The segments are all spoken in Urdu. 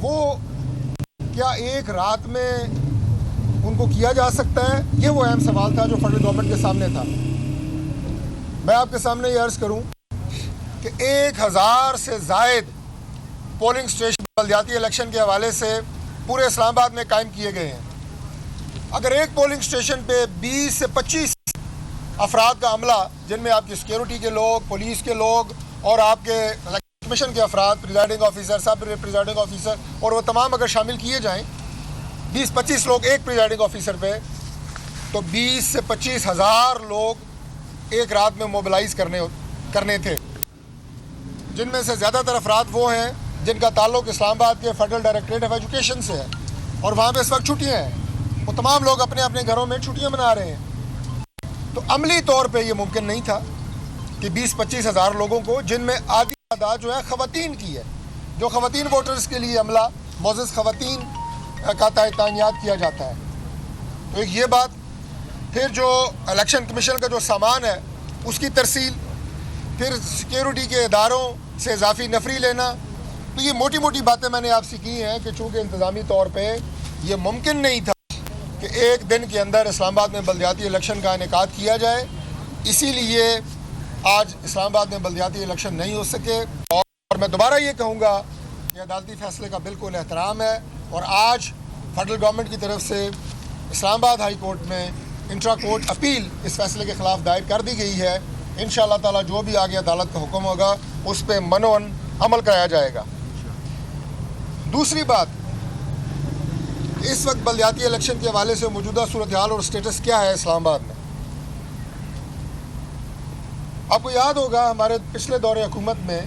وہ کیا ایک رات میں ان کو کیا جا سکتا ہے؟ یہ وہ اہم سوال تھا جو فیڈرل گورنمنٹ کے سامنے تھا۔ میں آپ کے سامنے یہ عرض کروں کہ 1000 سے زائد پولنگ اسٹیشن بلدیاتی الیکشن کے حوالے سے پورے اسلام آباد میں قائم کیے گئے ہیں۔ اگر ایک پولنگ اسٹیشن پہ 20 سے 25 افراد کا عملہ، جن میں آپ کی سیکیورٹی کے لوگ، پولیس کے لوگ اور آپ کے الیکشن کمیشن کے افراد، پریزائڈنگ آفیسر، سب پریزائڈنگ آفیسر اور وہ تمام اگر شامل کیے جائیں، 20-25 لوگ ایک پریزائڈنگ آفیسر پہ، تو 20 سے 25 ہزار لوگ ایک رات میں موبلائز کرنے تھے، جن میں سے زیادہ تر افراد وہ ہیں جن کا تعلق اسلام آباد کے فیڈرل ڈائریکٹریٹ آف ایجوکیشن سے ہے، اور وہاں پہ اس وقت چھٹیاں ہیں، وہ تمام لوگ اپنے اپنے گھروں میں چھٹیاں منا رہے ہیں۔ تو عملی طور پہ یہ ممکن نہیں تھا کہ 20-25 ہزار لوگوں کو، جن میں آدھی تعداد جو ہے خواتین کی ہے، جو خواتین ووٹرز کے لیے عملہ معزز خواتین کا تعینات کیا جاتا ہے۔ تو ایک یہ بات، پھر جو الیکشن کمیشن کا جو سامان ہے اس کی ترسیل، پھر سیکیورٹی کے اداروں سے اضافی نفری لینا، تو یہ موٹی موٹی باتیں میں نے آپ سے کی ہیں کہ چونکہ انتظامی طور پہ یہ ممکن نہیں تھا کہ ایک دن کے اندر اسلام آباد میں بلدیاتی الیکشن کا انعقاد کیا جائے، اسی لیے آج اسلام آباد میں بلدیاتی الیکشن نہیں ہو سکے۔ اور میں دوبارہ یہ کہوں گا کہ عدالتی فیصلے کا بالکل احترام ہے، اور آج فیڈرل گورنمنٹ کی طرف سے اسلام آباد ہائی کورٹ میں انٹرا کورٹ اپیل اس فیصلے کے خلاف دائر کر دی گئی ہے۔ انشاءاللہ تعالیٰ جو بھی آگے عدالت کا حکم ہوگا اس پہ منوعن عمل کرایا جائے گا۔ دوسری بات، اس وقت بلدیاتی الیکشن کے حوالے سے موجودہ صورتحال اور سٹیٹس کیا ہے اسلام آباد میں؟ آپ کو یاد ہوگا ہمارے پچھلے دور حکومت میں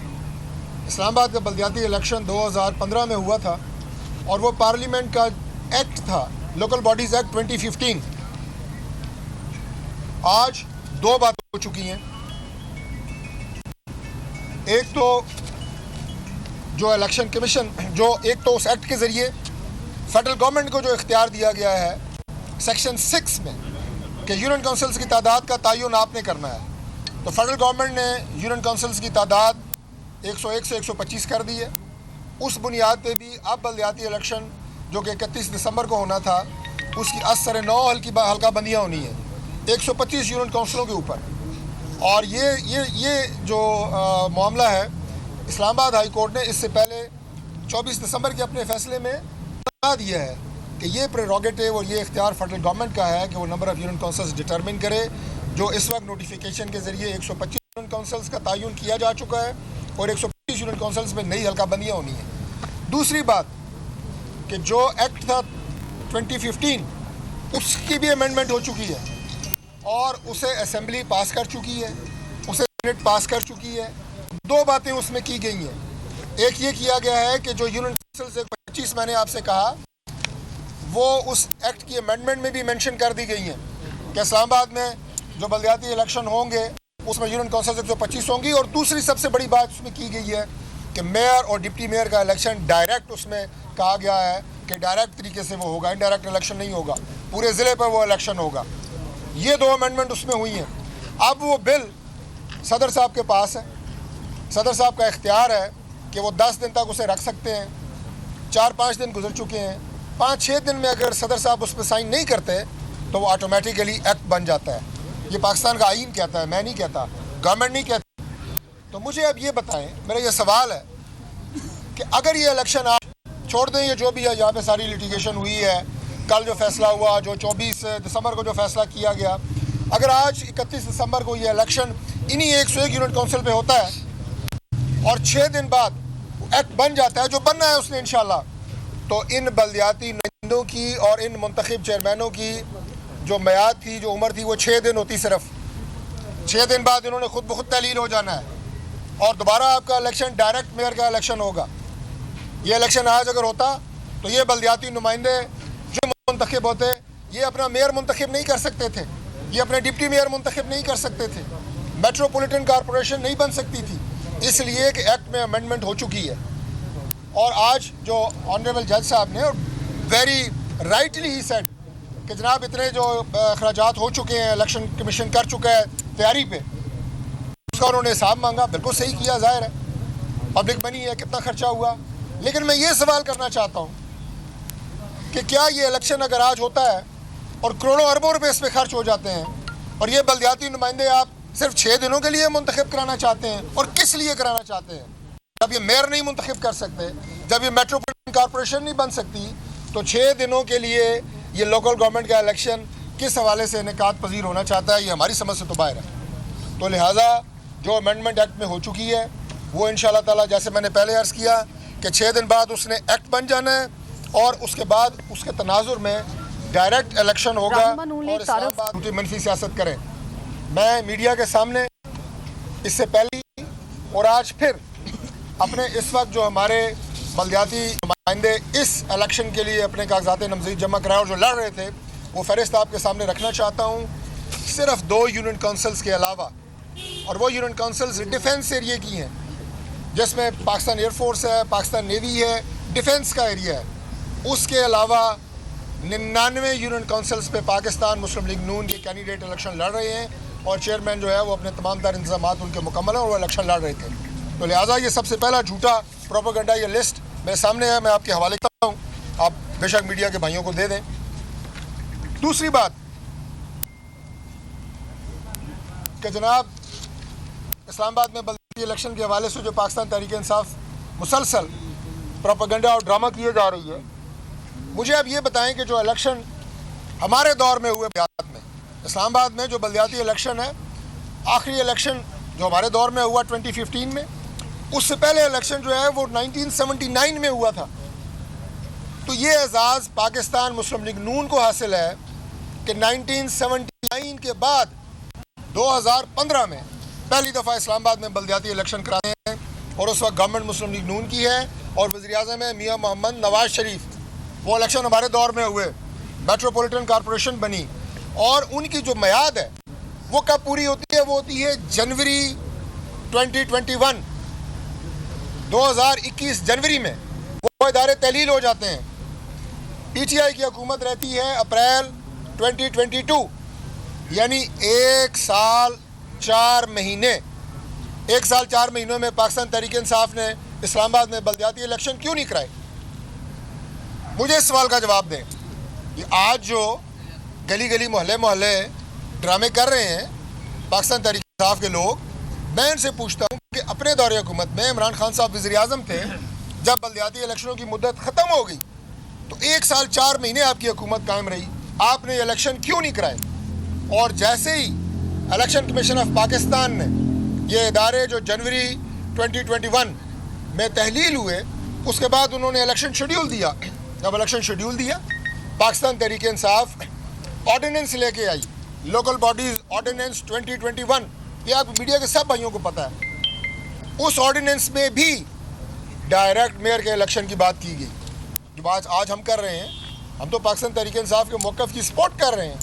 اسلام آباد کا بلدیاتی الیکشن 2015 میں ہوا تھا، اور وہ پارلیمنٹ کا ایکٹ تھا، لوکل باڈیز ایکٹ 2015۔ آج دو باتیں ہو چکی ہیں۔ ایک تو جو الیکشن کمیشن، جو ایک تو اس ایکٹ کے ذریعے فیڈرل گورنمنٹ کو جو اختیار دیا گیا ہے سیکشن 6 میں کہ یونین کونسلز کی تعداد کا تعین آپ نے کرنا ہے، تو فیڈرل گورنمنٹ نے یونین کونسلز کی تعداد 101 سے 125 کر دی ہے۔ اس بنیاد پہ بھی اب بلدیاتی الیکشن جو کہ 31 دسمبر کو ہونا تھا، اس کی اثر 9 حلقہ بندیاں ہونی ہیں 125 یونین کونسلوں کے اوپر۔ اور یہ جو معاملہ ہے، اسلام آباد ہائی کورٹ نے اس سے پہلے 24 دسمبر کے اپنے فیصلے میں بتا دیا ہے کہ یہ پریروگیٹو اور یہ اختیار فیڈرل گورنمنٹ کا ہے کہ وہ number of union councils determine کرے، جو اس وقت نوٹیفیکیشن کے ذریعے 125 یونین کونسلز کا تعین کیا جا چکا ہے، اور 125 یونین کونسلز میں نئی حلقہ بندیاں ہونی ہیں۔ دوسری بات کہ جو ایکٹ تھا 2015، اس کی بھی امینڈمنٹ ہو چکی ہے، اور اسے اسمبلی پاس کر چکی ہے، اسے سینٹ پاس کر چکی ہے۔ دو باتیں اس میں کی گئی ہیں۔ ایک یہ کیا گیا ہے کہ جو یونین کونسلز 125 میں نے آپ سے کہا، وہ اس ایکٹ کی امینڈمنٹ میں بھی مینشن کر دی گئی ہیں کہ اسلام آباد میں جو بلدیاتی الیکشن ہوں گے اس میں یونین کونسلز 125 ہوں گی۔ اور دوسری سب سے بڑی بات اس میں کی گئی ہے کہ میئر اور ڈپٹی میئر کا الیکشن ڈائریکٹ، اس میں کہا گیا ہے کہ ڈائریکٹ طریقے سے وہ ہوگا، انڈائریکٹ الیکشن نہیں ہوگا، پورے ضلع پر وہ الیکشن ہوگا۔ یہ دو امینڈمنٹ اس میں ہوئی ہیں۔ اب وہ بل صدر صاحب کے پاس ہے، صدر صاحب کا اختیار ہے کہ وہ 10 دن تک اسے رکھ سکتے ہیں۔ 4-5 دن گزر چکے ہیں، 5-6 دن میں اگر صدر صاحب اس پہ سائن نہیں کرتے تو وہ آٹومیٹیکلی ایکٹ بن جاتا ہے۔ یہ پاکستان کا آئین کہتا ہے، میں نہیں کہتا، گورنمنٹ نہیں کہتی۔ تو مجھے اب یہ بتائیں، میرا یہ سوال ہے کہ اگر یہ الیکشن آپ چھوڑ دیں، یہ جو بھی ہے یہاں پہ ساری لیٹیگیشن ہوئی ہے، کل جو فیصلہ ہوا، جو 24 دسمبر کو جو فیصلہ کیا گیا، اگر آج 31 دسمبر کو یہ الیکشن انہی 101 یونٹ کونسل پہ ہوتا ہے اور 6 دن بعد ایکٹ بن جاتا ہے، جو بننا ہے اس نے انشاءاللہ، تو ان بلدیاتی نمائندوں کی اور ان منتخب چیئرمینوں کی جو میعاد تھی، جو عمر تھی، وہ 6 دن ہوتی صرف۔ 6 دن بعد انہوں نے خود بخود تحلیل ہو جانا ہے، اور دوبارہ آپ کا الیکشن ڈائریکٹ میئر کا الیکشن ہوگا۔ یہ الیکشن آج اگر ہوتا تو یہ بلدیاتی نمائندے جو منتخب ہوتے، یہ اپنا میئر منتخب نہیں کر سکتے تھے، یہ اپنے ڈپٹی میئر منتخب نہیں کر سکتے تھے، میٹروپولیٹن کارپوریشن نہیں بن سکتی تھی، اس لیے کہ ایکٹ میں امینڈمنٹ ہو چکی ہے۔ اور آج جو آنریبل جج صاحب نے ویری رائٹلی ہی سیڈ کہ جناب اتنے جو اخراجات ہو چکے ہیں، الیکشن کمیشن کر چکا ہے تیاری پہ، اس کا انہوں نے حساب مانگا، بالکل صحیح کیا، ظاہر ہے پبلک منی ہے، کتنا خرچہ ہوا، لیکن میں یہ سوال کرنا چاہتا ہوں کہ کیا یہ الیکشن اگر آج ہوتا ہے اور کروڑوں اربوں روپے اس پہ خرچ ہو جاتے ہیں اور یہ بلدیاتی نمائندے آپ صرف 6 دنوں کے لیے منتخب کرانا چاہتے ہیں، اور کس لیے کرانا چاہتے ہیں؟ جب یہ میئر نہیں منتخب کر سکتے، جب یہ میٹروپولیٹن کارپوریشن نہیں بن سکتی، تو 6 دنوں کے لیے یہ لوکل گورنمنٹ کا الیکشن کس حوالے سے انعقاد پذیر ہونا چاہتا ہے؟ یہ ہماری سمجھ سے تو باہر ہے۔ تو لہٰذا جو امینڈمنٹ ایکٹ میں ہو چکی ہے وہ انشاءاللہ تعالیٰ، جیسے میں نے پہلے عرض کیا کہ 6 دن بعد اس نے ایکٹ بن جانا ہے، اور اس کے بعد اس کے تناظر میں ڈائریکٹ الیکشن ہوگا اور اسلام آباد جھوٹی منفی سیاست کریں۔ میں میڈیا کے سامنے اس سے پہلے اور آج پھر اپنے اس وقت جو ہمارے بلدیاتی نمائندے اس الیکشن کے لیے اپنے کاغذات نامزدگی جمع کرائے اور جو لڑ رہے تھے، وہ فہرست آپ کے سامنے رکھنا چاہتا ہوں۔ صرف 2 یونین کونسلز کے علاوہ، اور وہ یونین کونسلز ڈیفنس ایریے کی ہیں، جس میں پاکستان ایئر فورس ہے، پاکستان نیوی ہے، ڈیفنس کا ایریا ہے، اس کے علاوہ 99 یونین کونسلز پہ پاکستان مسلم لیگ نون کے کینڈیڈیٹ الیکشن لڑ رہے ہیں، اور چیئرمین جو ہے وہ اپنے تمام تر انتظامات ان کے مکمل ہیں اور وہ الیکشن لڑ رہے تھے۔ تو لہٰذا یہ سب سے پہلا جھوٹا پروپیگنڈا، یہ لسٹ میرے سامنے ہے، میں آپ کے حوالے کرتا ہوں، آپ بے شک میڈیا کے بھائیوں کو دے دیں۔ دوسری بات کہ جناب اسلام آباد میں بلدیاتی الیکشن کے حوالے سے جو پاکستان تحریک انصاف مسلسل پروپیگنڈا اور ڈرامہ کیے جا رہی ہے، مجھے اب یہ بتائیں کہ جو الیکشن ہمارے دور میں ہوئے بلدیات میں، اسلام آباد میں جو بلدیاتی الیکشن ہے، آخری الیکشن جو ہمارے دور میں ہوا 2015 میں، اس سے پہلے الیکشن جو ہے وہ 1979 میں ہوا تھا۔ تو یہ اعزاز پاکستان مسلم لیگ نون کو حاصل ہے کہ 1979 کے بعد 2015 میں پہلی دفعہ اسلام آباد میں بلدیاتی الیکشن کراتے ہیں، اور اس وقت گورنمنٹ مسلم لیگ نون کی ہے اور وزیر اعظم ہے میاں محمد نواز شریف۔ وہ الیکشن ہمارے دور میں ہوئے، میٹروپولیٹن کارپوریشن بنی، اور ان کی جو میعاد ہے وہ کب پوری ہوتی ہے؟ وہ ہوتی ہے جنوری 2021، 2021 جنوری میں وہ ادارے تحلیل ہو جاتے ہیں۔ پی ٹی آئی کی حکومت رہتی ہے اپریل 2022، یعنی 1 سال 4 مہینے۔ 1 سال 4 مہینوں میں پاکستان تحریک انصاف نے اسلام آباد میں بلدیاتی الیکشن کیوں نہیں کرائے؟ مجھے اس سوال کا جواب دیں۔ یہ آج جو گلی گلی محلے محلے ڈرامے کر رہے ہیں پاکستان تحریک انصاف کے لوگ، میں ان سے پوچھتا ہوں کہ اپنے دور حکومت میں عمران خان صاحب وزیر اعظم تھے، جب بلدیاتی الیکشنوں کی مدت ختم ہو گئی تو 1 سال 4 مہینے آپ کی حکومت قائم رہی، آپ نے یہ الیکشن کیوں نہیں کرائے؟ اور جیسے ہی الیکشن کمیشن آف پاکستان نے یہ ادارے جو جنوری 2021 میں تحلیل ہوئے، اس کے بعد انہوں نے الیکشن شیڈیول دیا۔ جب الیکشن شیڈیول دیا، پاکستان تحریک انصاف آرڈیننس لے کے آئی، لوکل باڈیز آرڈیننس 2021، یہ آپ میڈیا کے سب بھائیوں کو پتہ ہے۔ اس آرڈیننس میں بھی ڈائریکٹ میئر کے الیکشن کی بات کی گئی۔ جو آج ہم کر رہے ہیں، ہم تو پاکستان تحریک انصاف کے موقف کی سپورٹ کر رہے ہیں،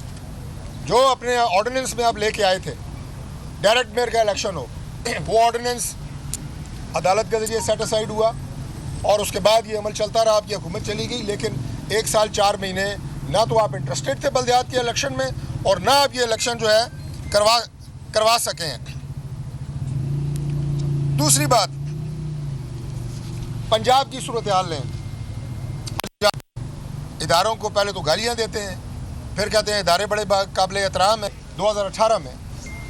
جو اپنے آرڈیننس میں آپ لے کے آئے تھے ڈائریکٹ میئر کا الیکشن ہو، وہ آرڈیننس عدالت کے ذریعے سیٹ اسائیڈ ہوا، اور اس کے بعد یہ عمل چلتا رہا، آپ کی حکومت چلی گئی۔ لیکن 1 سال 4 مہینے نہ تو آپ انٹرسٹڈ تھے بلدیات کے الیکشن میں، اور نہ آپ یہ الیکشن جو ہے کروا سکے ہیں۔ دوسری بات، پنجاب کی صورتحال لیں۔ اداروں کو پہلے تو گالیاں دیتے ہیں، پھر کہتے ہیں ادارے بڑے قابل احترام ہیں۔ 2018 میں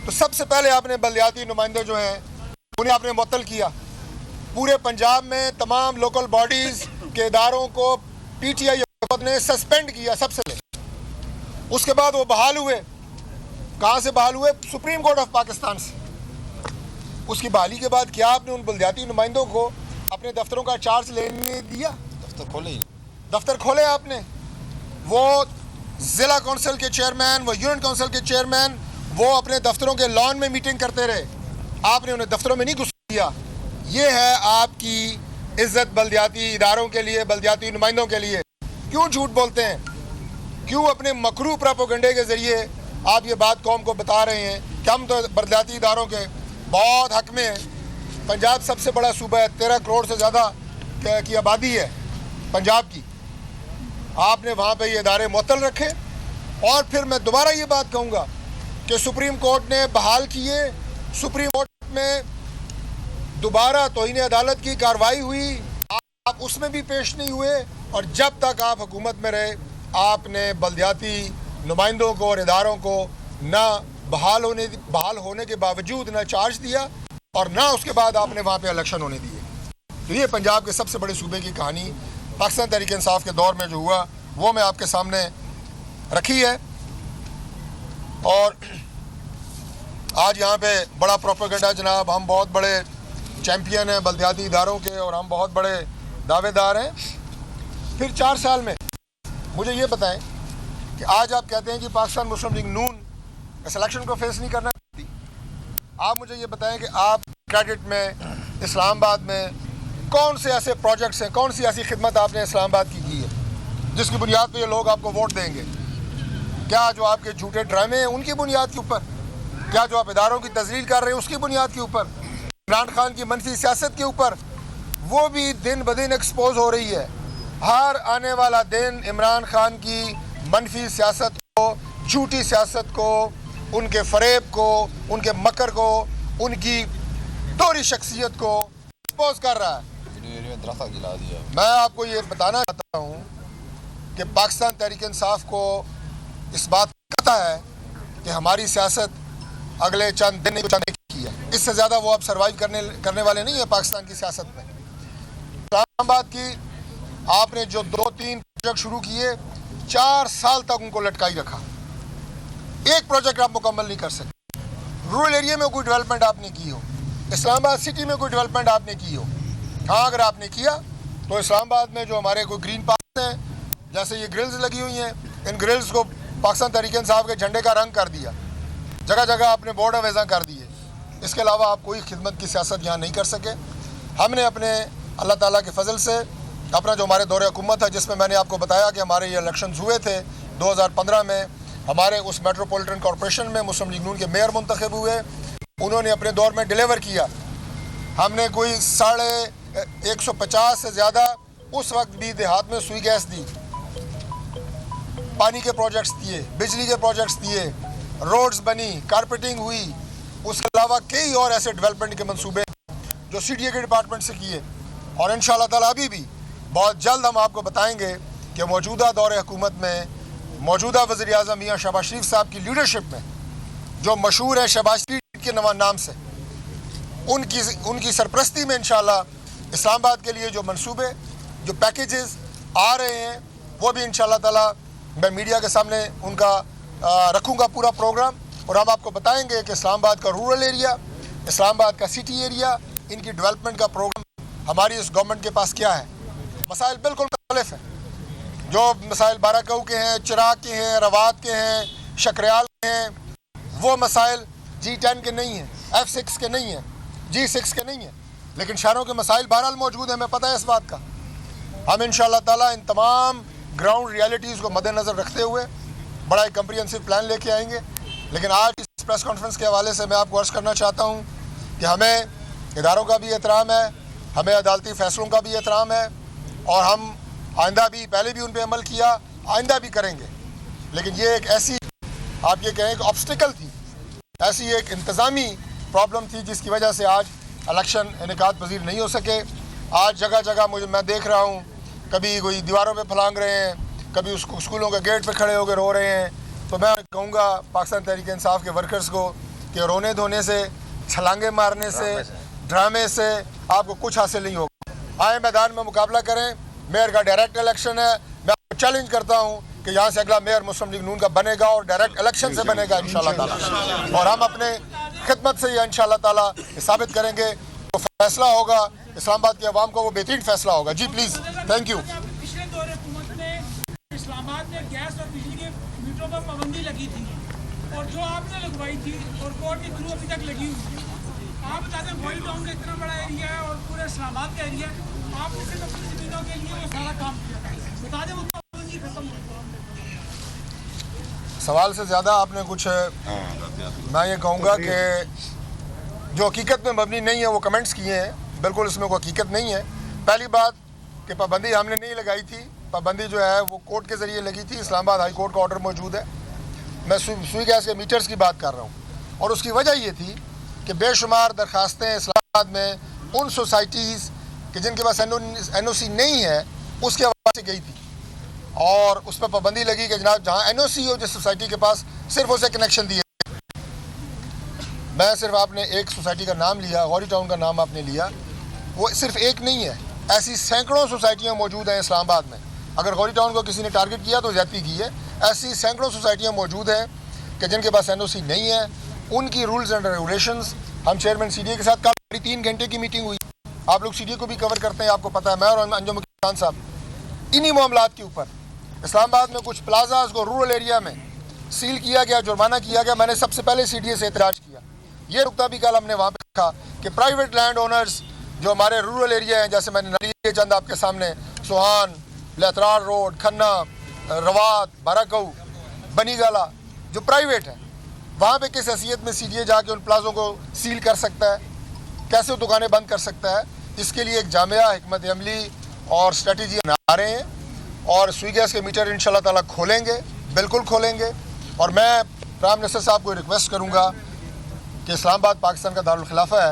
تو سب سے پہلے آپ نے بلدیاتی نمائندے جو ہیں انہیں آپ نے معطل کیا۔ پورے پنجاب میں تمام لوکل باڈیز کے اداروں کو پی ٹی آئی حکومت نے سسپینڈ کیا سب سے پہلے۔ اس کے بعد وہ بحال ہوئے۔ کہاں سے بحال ہوئے؟ سپریم کورٹ آف پاکستان سے۔ اس کی بحالی کے بعد کیا آپ نے ان بلدیاتی نمائندوں کو اپنے دفتروں کا چارج لینے دیا؟ دفتر کھولے آپ نے۔ وہ ضلع کونسل کے چیئرمین، وہ یونین کونسل کے چیئرمین، وہ اپنے دفتروں کے لان میں میٹنگ کرتے رہے، آپ نے انہیں دفتروں میں نہیں گھس دیا۔ یہ ہے آپ کی عزت بلدیاتی اداروں کے لیے، بلدیاتی نمائندوں کے لیے۔ کیوں جھوٹ بولتے ہیں؟ کیوں اپنے مکروہ پروپیگنڈے کے ذریعے آپ یہ بات قوم کو بتا رہے ہیں کہ ہم تو بلدیاتی اداروں کے بہت حق میں ہیں؟ پنجاب سب سے بڑا صوبہ ہے، 13 کروڑ سے زیادہ کی آبادی ہے پنجاب کی۔ آپ نے وہاں پہ یہ ادارے معطل رکھے، اور پھر میں دوبارہ یہ بات کہوں گا کہ سپریم کورٹ نے بحال کیے، سپریم کورٹ میں دوبارہ توہین عدالت کی کارروائی ہوئی، آپ اس اس میں بھی پیش نہیں ہوئے, اور جب تک آپ حکومت میں رہے آپ نے بلدیاتی نمائندوں کو اور اداروں کو نہ بحال ہونے کے باوجود نہ چارج دیا, اور نہ اس کے بعد آپ نے وہاں پہ الیکشن ہونے دیے. تو یہ پنجاب کے سب سے بڑے صوبے کی کہانی پاکستان تحریک انصاف کے دور میں جو ہوا وہ میں آپ کے سامنے رکھی ہے. اور آج یہاں پہ بڑا پروپیگنڈا جناب, ہم بہت بڑے چیمپئن ہیں بلدیاتی اداروں کے اور ہم بہت بڑے دعوے دار ہیں. پھر 4 سال میں مجھے یہ بتائیں کہ آج آپ کہتے ہیں کہ پاکستان مسلم لیگ نون اس الیکشن کو فیس نہیں کرنا چاہتی. آپ مجھے یہ بتائیں کہ آپ کریڈٹ میں اسلام آباد میں کون سے ایسے پروجیکٹس ہیں, کون سی ایسی خدمت آپ نے اسلام آباد کی ہے جس کی بنیاد پہ یہ لوگ آپ کو ووٹ دیں گے؟ کیا جو آپ کے جھوٹے ڈرامے ہیں ان کی بنیاد کے اوپر؟ کیا جو آپ اداروں کی تذلیل کر رہے ہیں اس کی بنیاد کے اوپر؟ عمران خان کی منفی سیاست کے اوپر؟ وہ بھی دن بدن ایکسپوز ہو رہی ہے. ہر آنے والا دن عمران خان کی منفی سیاست کو, جھوٹی سیاست کو, ان کے فریب کو, ان کے مکر کو, ان کی دوہری شخصیت کو ایکسپوز کر رہا ہے. میں آپ کو یہ بتانا چاہتا ہوں کہ پاکستان تحریک انصاف کو اس بات کا پتہ ہے کہ ہماری سیاست اگلے چند دن کی ہے. اس سے زیادہ وہ اب سروائیو کرنے والے نہیں ہیں پاکستان کی سیاست میں. اسلام آباد کی آپ نے جو 2-3 پروجیکٹ شروع کیے 4 سال تک ان کو لٹکائی رکھا. ایک پروجیکٹ آپ مکمل نہیں کر سکتے. رورل ایریا میں کوئی ڈیولپمنٹ آپ نے کی ہو, اسلام آباد سٹی میں کوئی ڈیولپمنٹ آپ نے کی ہو. ہاں اگر آپ نے کیا تو اسلام آباد میں جو ہمارے کوئی گرین پارک ہیں, جیسے یہ گرلز لگی ہوئی ہیں, ان گرلز کو پاکستان تحریک انصاف کے جھنڈے کا رنگ کر دیا, جگہ جگہ آپ نے بورڈ اویزاں کر دیے. اس کے علاوہ آپ کوئی خدمت کی سیاست یہاں نہیں کر سکے. ہم نے اپنے اللہ تعالیٰ کے فضل سے اپنا جو ہمارے دور حکومت ہے, جس میں نے آپ کو بتایا کہ ہمارے یہ الیکشنز ہوئے تھے 2015 میں, ہمارے اس میٹروپولیٹن کارپوریشن میں مسلم لیگ نون کے میئر منتخب ہوئے. انہوں نے اپنے دور میں ڈیلیور کیا. ہم نے کوئی 150 سے زیادہ اس وقت بھی دیہات میں سوئی گیس دی, پانی کے پروجیکٹس دیے, بجلی کے پروجیکٹس دیے, روڈز بنی, کارپیٹنگ ہوئی. اس کے علاوہ کئی اور ایسے ڈیولپمنٹ کے منصوبے جو سی ڈی اے کے ڈپارٹمنٹ سے کیے. اور انشاءاللہ تعالیٰ ابھی بھی بہت جلد ہم آپ کو بتائیں گے کہ موجودہ دور حکومت میں موجودہ وزیر اعظم میاں شہباز شریف صاحب کی لیڈرشپ میں, جو مشہور ہے شہباز شریف کے نام سے, ان کی سرپرستی میں انشاءاللہ اسلام آباد کے لیے جو منصوبے, جو پیکیجز آ رہے ہیں, وہ بھی انشاءاللہ تعالیٰ میں میڈیا کے سامنے ان کا رکھوں گا پورا پروگرام. اور ہم آپ کو بتائیں گے کہ اسلام آباد کا رورل ایریا, اسلام آباد کا سٹی ایریا, ان کی ڈیولپمنٹ کا پروگرام ہماری اس گورنمنٹ کے پاس کیا ہے. مسائل بالکل مختلف ہیں. جو مسائل بارہ کے ہیں, چراغ کے ہیں, روات کے ہیں, شکریال کے ہیں, وہ مسائل G10 کے نہیں ہیں, F6 کے نہیں ہیں, G6 کے نہیں ہیں. لیکن شہروں کے مسائل بہرحال موجود ہیں, ہمیں پتہ ہے اس بات کا. ہم انشاءاللہ تعالیٰ ان تمام گراؤنڈ ریالٹیز کو مد نظر رکھتے ہوئے بڑا ایک کمپریہنسو پلان لے کے آئیں گے. لیکن آج اس پریس کانفرنس کے حوالے سے میں آپ کو عرض کرنا چاہتا ہوں کہ ہمیں اداروں کا بھی احترام ہے, ہمیں عدالتی فیصلوں کا بھی احترام ہے, اور ہم آئندہ بھی, پہلے بھی ان پہ عمل کیا, آئندہ بھی کریں گے. لیکن یہ ایک ایسی, آپ یہ کہیں کہ آبسٹیکل تھی, ایسی ایک انتظامی پرابلم تھی جس کی وجہ سے آج الیکشن انعقاد پذیر نہیں ہو سکے. آج جگہ جگہ میں دیکھ رہا ہوں, کبھی کوئی دیواروں پہ پھلانگ رہے ہیں, کبھی اسکولوں کے گیٹ پہ کھڑے ہو کے رو رہے ہیں. تو میں کہوں گا پاکستان تحریک انصاف کے ورکرز کو کہ رونے دھونے سے, چھلانگے مارنے سے, ڈرامے سے آپ کو کچھ حاصل نہیں ہوگا. آئیں میدان میں مقابلہ کریں. میئر کا ڈائریکٹ الیکشن ہے. میں آپ کو چیلنج کرتا ہوں کہ یہاں سے اگلا میئر مسلم لیگ نون کا بنے گا اور ڈائریکٹ الیکشن سے بنے گا انشاءاللہ تعالیٰ. اور ہم اپنے خدمت سے یہ انشاءاللہ تعالیٰ ثابت کریں گے. جو فیصلہ ہوگا اسلام آباد کی عوام کو, وہ بہترین فیصلہ ہوگا. جی پلیز, تھینک یو. پچھلے دور حکومت میں اسلام آباد میں گیس اور بجلی کے میٹروں پر پابندی لگی تھی, اور جو آپ نے لگوائی تھی اور کورٹ کے تھرو ابھی تک لگی ہوئی ہے. آپ بتاتے ہیں وائٹ ٹاؤن کا اتنا بڑا ایریا ہے اور پورے اسلام آباد کا ایریا ہے, آپ نے صرف اپنی زمینوں کے لیے وہ سارا کام کیا. بتا دیں وہ پابندی ختم ہو. سوال سے زیادہ آپ نے کچھ, میں یہ کہوں گا کہ جو حقیقت میں مبنی نہیں ہے وہ کمنٹس کیے ہیں. بالکل اس میں کوئی حقیقت نہیں ہے. پہلی بات کہ پابندی ہم نے نہیں لگائی تھی. پابندی جو ہے وہ کورٹ کے ذریعے لگی تھی. اسلام آباد ہائی کورٹ کا آرڈر موجود ہے. میں سوئی گیس کے میٹرز کی بات کر رہا ہوں, اور اس کی وجہ یہ تھی کہ بے شمار درخواستیں اسلام آباد میں ان سوسائٹیز کہ جن کے پاس NOC نہیں ہے اس کے حوالے سے گئی تھی اور اس پہ پابندی لگی کہ جناب جہاں NOC ہو جس سوسائٹی کے پاس صرف اسے کنیکشن دیے. میں صرف آپ نے ایک سوسائٹی کا نام لیا, غوری ٹاؤن کا نام آپ نے لیا, وہ صرف ایک نہیں ہے, ایسی سینکڑوں سوسائٹیاں موجود ہیں اسلام آباد میں. اگر غوری ٹاؤن کو کسی نے ٹارگٹ کیا تو زیادتی کی ہے. ایسی سینکڑوں سوسائٹیاں موجود ہیں کہ جن کے پاس NOC نہیں ہے. ان کی رولز اینڈ ریگولیشنز ہم چیئرمین CDA کے ساتھ کل 3 گھنٹے کی میٹنگ ہوئی. آپ لوگ CDA کو بھی کور کرتے ہیں, آپ کو پتہ ہے. میں اور انجم خان صاحب انہی معاملات کے اوپر اسلام آباد میں کچھ پلازاز کو رورل ایریا میں سیل کیا گیا, جرمانہ کیا گیا. میں نے سب سے پہلے CDA سے احتجاج کیا. یہ نقطہ بھی کل ہم نے وہاں پہ رکھا کہ پرائیویٹ لینڈ اونرز جو ہمارے رورل ایریا ہیں, جیسے میں نے نلی چند آپ کے سامنے, سوہان, لیترار روڈ, کھنہ, روات, بارہکو, بنی گالا, جو پرائیویٹ ہیں, وہاں پہ کس حیثیت میں CDA جا کے ان پلازوں کو سیل کر سکتا ہے, کیسے وہ دکانیں بند کر سکتا ہے. اس کے لیے ایک جامعہ حکمت عملی اور اسٹریٹجی بنا رہے ہیں اور سوئی گیس کے میٹر انشاءاللہ تعالیٰ کھولیں گے, بالکل کھولیں گے. اور میں پرائم منسٹر صاحب کو ریکویسٹ کروں گا کہ اسلام آباد پاکستان کا دارالخلافہ ہے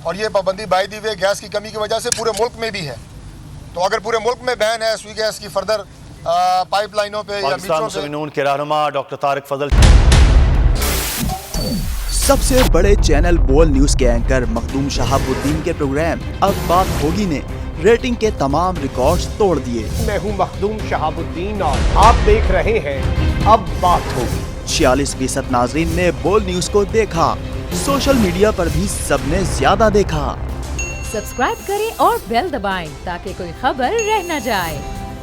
اور یہ پابندی بائی دی وے گیس کی کمی کی وجہ سے پورے ملک میں بھی ہے. تو اگر پورے ملک میں بین ہے سوئی گیس کی فردر پائپ لائنوں پہ یا پاکستان میٹروں مسلم نون کے رہنما ڈاکٹر طارق فضل. سب سے بڑے چینل بول نیوز کے اینکر مخدوم شہاب الدین کے پروگرام اب بات ہوگی نے ریٹنگ کے تمام ریکارڈز توڑ دیے. میں ہوں مخدوم شہاب الدین اور آپ دیکھ رہے ہیں اب بات ہوگی. 46% ناظرین نے بول نیوز کو دیکھا. سوشل میڈیا پر بھی سب نے زیادہ دیکھا. سبسکرائب کریں اور بیل دبائیں تاکہ کوئی خبر رہ نہ جائے.